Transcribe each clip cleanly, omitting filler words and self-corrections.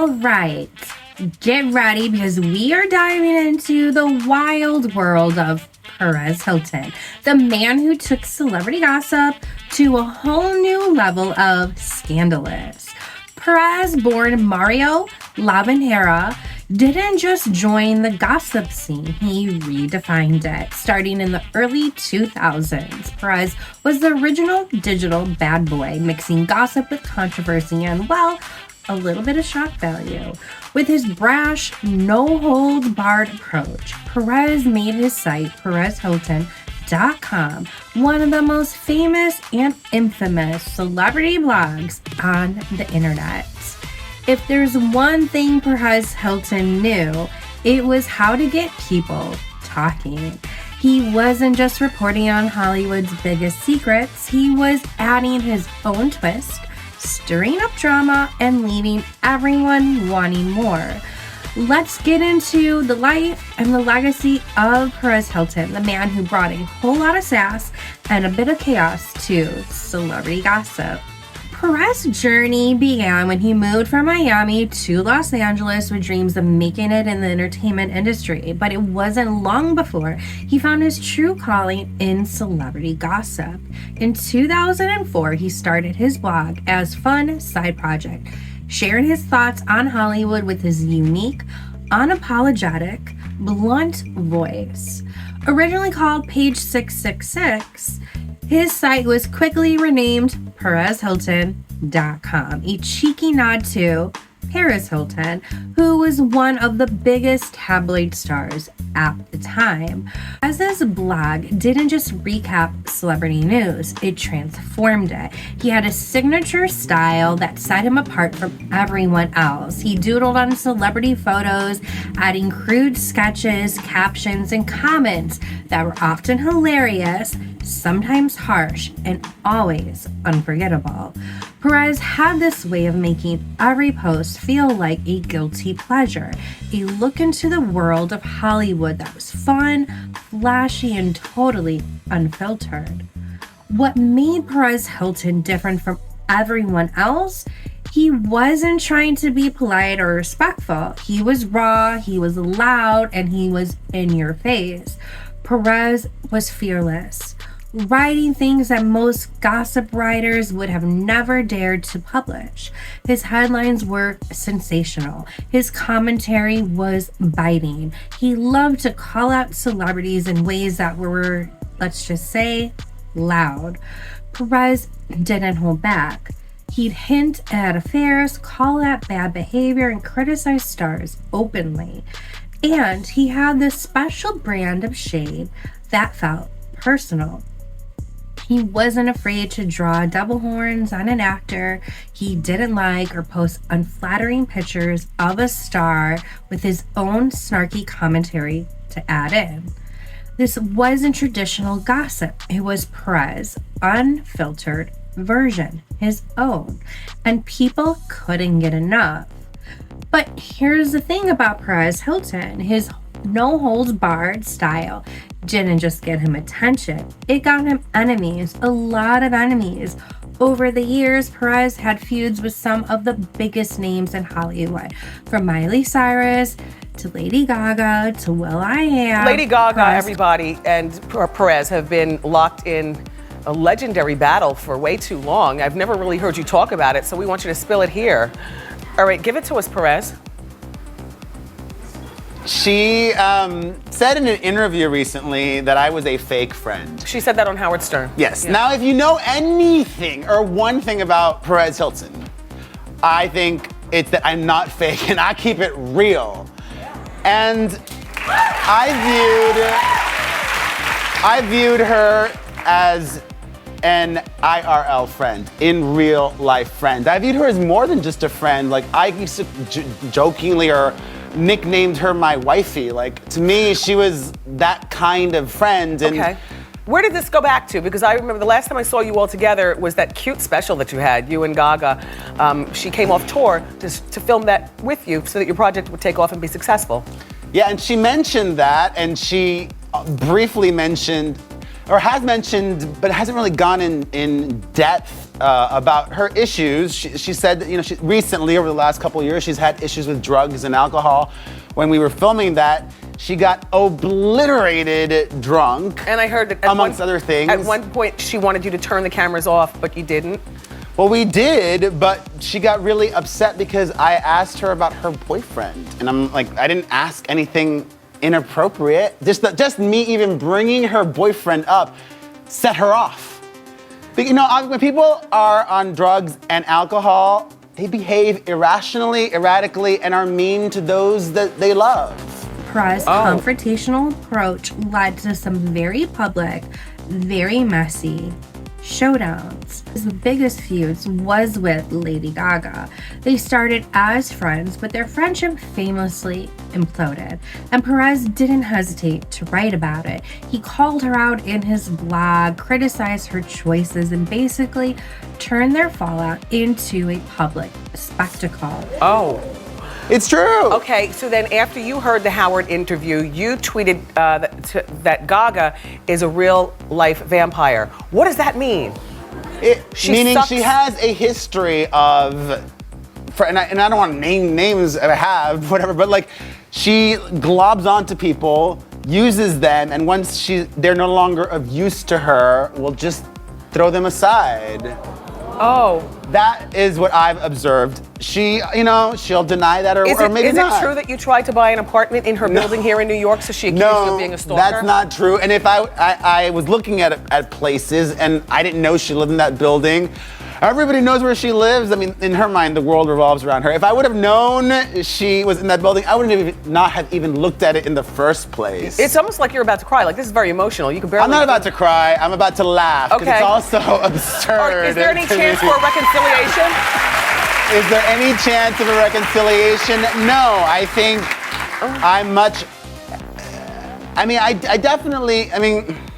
All right, get ready because we are diving into the wild world of Perez Hilton, the man who took celebrity gossip to a whole new level of scandalous. Perez, born Mario Lavanera, didn't just join the gossip scene, he redefined it. Starting in the early 2000s, Perez was the original digital bad boy, mixing gossip with controversy and, well, a little bit of shock value. With his brash, no-holds-barred approach, Perez made his site, perezhilton.com, one of the most famous and infamous celebrity blogs on the internet. If there's one thing Perez Hilton knew, it was how to get people talking. He wasn't just reporting on Hollywood's biggest secrets, he was adding his own twist, stirring up drama, and leaving everyone wanting more. Let's get into the life and the legacy of Perez Hilton, the man who brought a whole lot of sass and a bit of chaos to celebrity gossip. Perez's journey began when he moved from Miami to Los Angeles with dreams of making it in the entertainment industry, but it wasn't long before he found his true calling in celebrity gossip. In 2004, he started his blog as fun side project, sharing his thoughts on Hollywood with his unique, unapologetic, blunt voice. Originally called Page 666, his site was quickly renamed perezhilton.com, a cheeky nod to Perez Hilton, who was one of the biggest tabloid stars at the time. Perez's blog didn't just recap celebrity news, it transformed it. He had a signature style that set him apart from everyone else. He doodled on celebrity photos, adding crude sketches, captions, and comments that were often hilarious, sometimes harsh, and always unforgettable. Perez had this way of making every post feel like a guilty pleasure, a look into the world of Hollywood that was fun, flashy, and totally unfiltered. What made Perez Hilton different from everyone else? He wasn't trying to be polite or respectful. He was raw, he was loud, and he was in your face. Perez was fearless, writing things that most gossip writers would have never dared to publish. His headlines were sensational. His commentary was biting. He loved to call out celebrities in ways that were, let's just say, loud. Perez didn't hold back. He'd hint at affairs, call out bad behavior, and criticize stars openly. And he had this special brand of shade that felt personal. He wasn't afraid to draw double horns on an actor he didn't like or post unflattering pictures of a star with his own snarky commentary to add in. This wasn't traditional gossip. It was Perez's unfiltered version, his own, and people couldn't get enough. But here's the thing about Perez Hilton. His no-holds-barred style didn't just get him attention. It got him enemies, a lot of enemies. Over the years, Perez had feuds with some of the biggest names in Hollywood, from Miley Cyrus to Lady Gaga to will.i.am. Lady Gaga, everybody, and Perez have been locked in a legendary battle for way too long. I've never really heard you talk about it, so we want you to spill it here. All right, give it to us, Perez. She said in an interview recently that I was a fake friend. She said that on Howard Stern. Yes. Yeah. Now, if you know anything or one thing about Perez Hilton, I think it's that I'm not fake and I keep it real. And I viewed her as an IRL friend, in real life friend. I viewed her as more than just a friend. Like, I used to jokingly or nicknamed her my wifey. Like, to me, she was that kind of friend. And okay. Where did this go back to? Because I remember the last time I saw you all together was that cute special that you had, you and Gaga. She came off tour to film that with you so that your project would take off and be successful. Yeah, and she mentioned that, and she briefly mentioned, or has mentioned, but hasn't really gone in depth about her issues. She said that, she, recently, over the last couple of years, she's had issues with drugs and alcohol. When we were filming that, she got obliterated drunk. And I heard that amongst other things. At one point, she wanted you to turn the cameras off, but you didn't. Well, we did, but she got really upset because I asked her about her boyfriend. And I'm like, I didn't ask anything inappropriate. Just me even bringing her boyfriend up set her off. But, when people are on drugs and alcohol, they behave irrationally, erratically, and are mean to those that they love. Perez's confrontational approach led to some very public, very messy showdowns. His biggest feuds was with Lady Gaga. They started as friends, but their friendship famously imploded, and Perez didn't hesitate to write about it. He called her out in his blog, criticized her choices, and basically turned their fallout into a public spectacle. Oh. It's true. Okay, so then after you heard the Howard interview, you tweeted that Gaga is a real life vampire. What does that mean? Meaning she has a history of, and I don't want to name names that I have, whatever, but like she globs onto people, uses them, and once they're no longer of use to her, will just throw them aside. Oh. That is what I've observed. She'll deny that or maybe not. Is it true that you tried to buy an apartment in her building here in New York, so she accused you of being a stalker? No, that's not true. And if I was looking at places and I didn't know she lived in that building, everybody knows where she lives. I mean, in her mind, the world revolves around her. If I would have known she was in that building, I wouldn't not have even looked at it in the first place. It's almost like you're about to cry. Like, this is very emotional. You can barely... I'm not about to cry. I'm about to laugh. Okay. It's also absurd. Is there any chance for a reconciliation? Is there any chance of a reconciliation? No, I think I'm much... I definitely...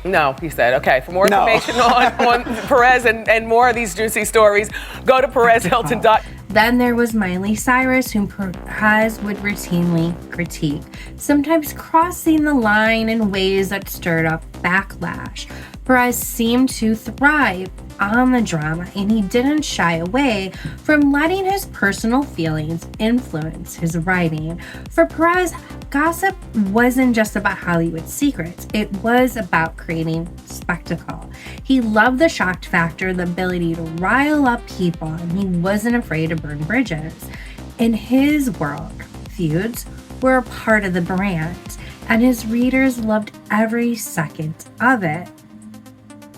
No, he said. Okay, for more information on Perez and more of these juicy stories, go to perezhilton.com. Then there was Miley Cyrus, whom Perez would routinely critique, sometimes crossing the line in ways that stirred up backlash. Perez seemed to thrive on the drama, and he didn't shy away from letting his personal feelings influence his writing. For Perez, gossip wasn't just about Hollywood secrets, it was about creating spectacle. He loved the shock factor, the ability to rile up people, and he wasn't afraid to burn bridges. In his world, feuds were a part of the brand, and his readers loved every second of it.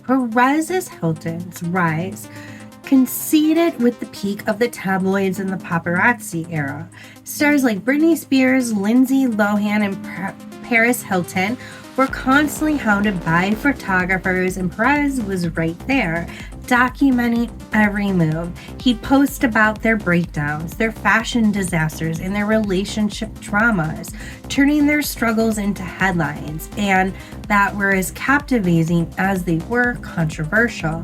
Perez Hilton's rise coincided with the peak of the tabloids and the paparazzi era. Stars like Britney Spears, Lindsay Lohan, and Perez Hilton were constantly hounded by photographers, and Perez was right there, documenting every move. He'd post about their breakdowns, their fashion disasters, and their relationship dramas, turning their struggles into headlines, and that were as captivating as they were controversial.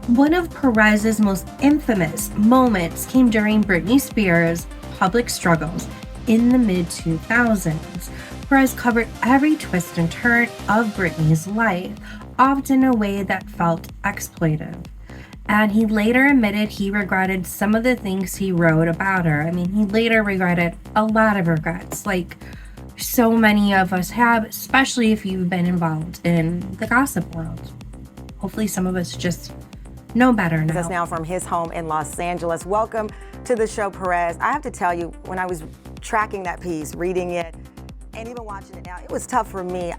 One of Perez's most infamous moments came during Britney Spears' public struggles in the mid-2000s. Perez covered every twist and turn of Britney's life, often in a way that felt exploitive. And he later admitted he regretted some of the things he wrote about her. He later regretted a lot of regrets, like so many of us have, especially if you've been involved in the gossip world. Hopefully some of us just know better now. Us now from his home in Los Angeles. Welcome to the show, Perez. I have to tell you, when I was tracking that piece, reading it, and even watching it now, it was tough for me.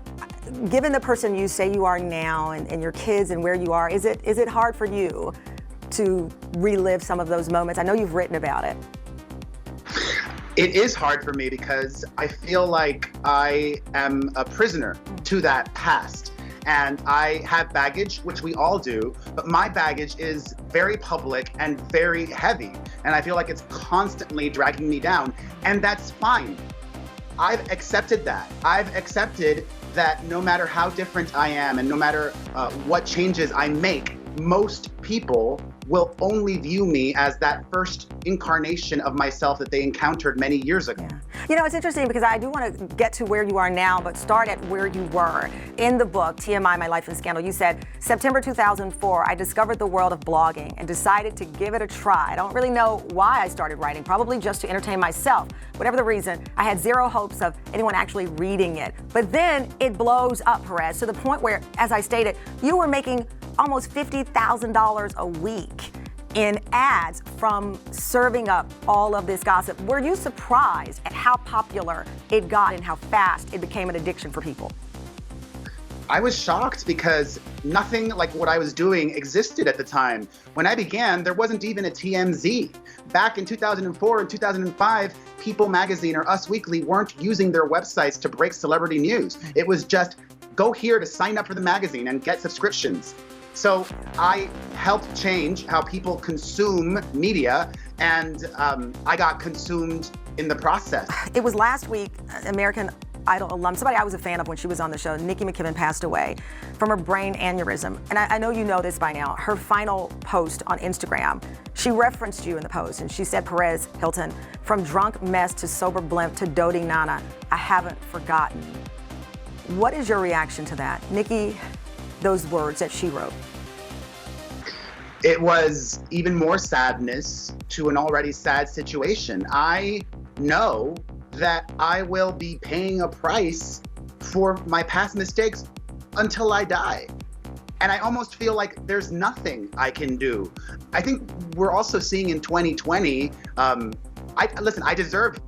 Given the person you say you are now and your kids and where you are, is it hard for you to relive some of those moments? I know you've written about it. It is hard for me because I feel like I am a prisoner to that past. And I have baggage, which we all do, but my baggage is very public and very heavy. And I feel like it's constantly dragging me down. And that's fine. I've accepted that. I've accepted that no matter how different I am and no matter what changes I make, most people will only view me as that first incarnation of myself that they encountered many years ago. Yeah. You know, it's interesting because I do want to get to where you are now, but start at where you were. In the book, TMI, My Life in Scandal, you said, September 2004, I discovered the world of blogging and decided to give it a try. I don't really know why I started writing, probably just to entertain myself. Whatever the reason, I had zero hopes of anyone actually reading it. But then it blows up, Perez, to the point where, as I stated, you were making almost $50,000 a week in ads from serving up all of this gossip. Were you surprised at how popular it got and how fast it became an addiction for people? I was shocked because nothing like what I was doing existed at the time. When I began, there wasn't even a TMZ. Back in 2004 and 2005, People Magazine or Us Weekly weren't using their websites to break celebrity news. It was just go here to sign up for the magazine and get subscriptions. So I helped change how people consume media, and I got consumed in the process. It was last week, American Idol alum, somebody I was a fan of when she was on the show, Nikki McKibben, passed away from a brain aneurysm. And I know you know this by now. Her final post on Instagram, she referenced you in the post, and she said, Perez Hilton, from drunk mess to sober blimp to doting nana, I haven't forgotten. What is your reaction to that? Nikki, those words that she wrote. It was even more sadness to an already sad situation. I know that I will be paying a price for my past mistakes until I die. And I almost feel like there's nothing I can do. I think we're also seeing in 2020, I deserve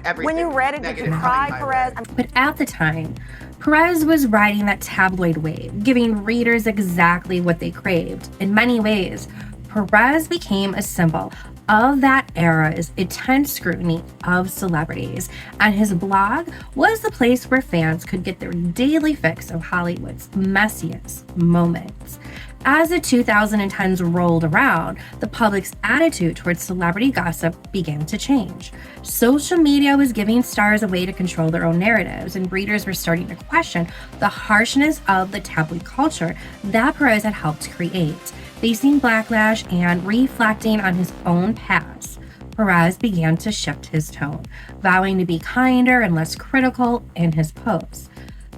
everything. When you read it, did you cry, Perez? But at the time, Perez was riding that tabloid wave, giving readers exactly what they craved. In many ways, Perez became a symbol of that era's intense scrutiny of celebrities, and his blog was the place where fans could get their daily fix of Hollywood's messiest moments. As the 2010s rolled around, the public's attitude towards celebrity gossip began to change. Social media was giving stars a way to control their own narratives, and readers were starting to question the harshness of the tabloid culture that Perez had helped create. Facing backlash and reflecting on his own past, Perez began to shift his tone, vowing to be kinder and less critical in his posts.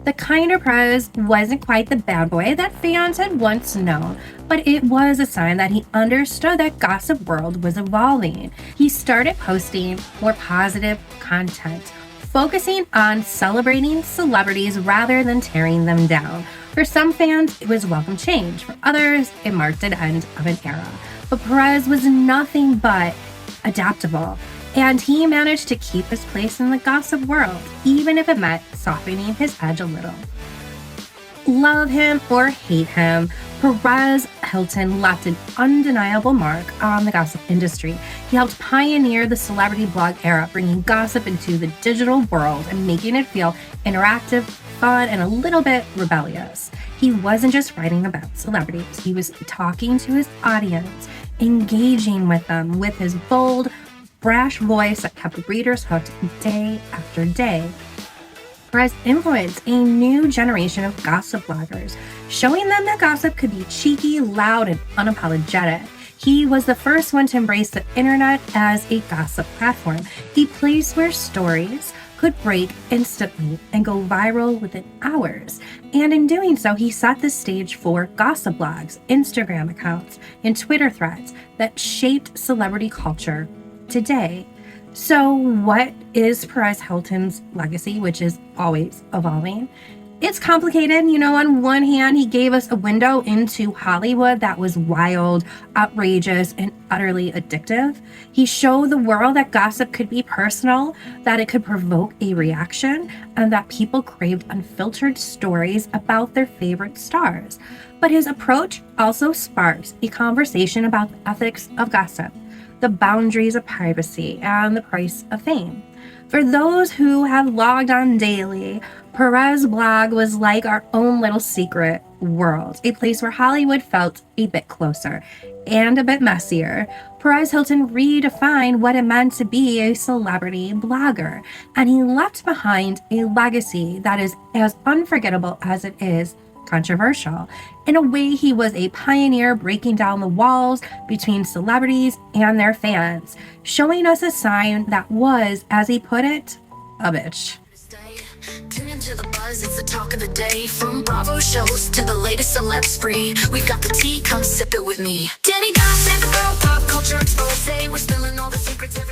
The kinder Perez wasn't quite the bad boy that fans had once known, but it was a sign that he understood that gossip world was evolving. He started posting more positive content, focusing on celebrating celebrities rather than tearing them down. For some fans, it was welcome change. For others, it marked an end of an era. But Perez was nothing but adaptable, and he managed to keep his place in the gossip world, even if it meant softening his edge a little. Love him or hate him, Perez Hilton left an undeniable mark on the gossip industry. He helped pioneer the celebrity blog era, bringing gossip into the digital world and making it feel interactive, fun, and a little bit rebellious. He wasn't just writing about celebrities, he was talking to his audience, engaging with them with his bold, brash voice that kept readers hooked day after day. Perez influenced a new generation of gossip bloggers, showing them that gossip could be cheeky, loud, and unapologetic. He was the first one to embrace the internet as a gossip platform, a place where stories could break instantly and go viral within hours. And in doing so, he set the stage for gossip blogs, Instagram accounts, and Twitter threads that shaped celebrity culture today. So what is Perez Hilton's legacy, which is always evolving? It's complicated. On one hand, he gave us a window into Hollywood that was wild, outrageous, and utterly addictive. He showed the world that gossip could be personal, that it could provoke a reaction, and that people craved unfiltered stories about their favorite stars. But his approach also sparks a conversation about the ethics of gossip, the boundaries of privacy, and the price of fame. For those who have logged on daily, Perez's blog was like our own little secret world, a place where Hollywood felt a bit closer and a bit messier. Perez Hilton redefined what it meant to be a celebrity blogger, and he left behind a legacy that is as unforgettable as it is controversial. In a way, he was a pioneer breaking down the walls between celebrities and their fans, showing us a sign that was, as he put it, a bitch. Tune into the buzz, it's the talk of the day. From Bravo shows to the latest celeb spree, we've got the tea, come sip it with me. Dani Gossip Girl, pop culture expose. We're spilling all the secrets.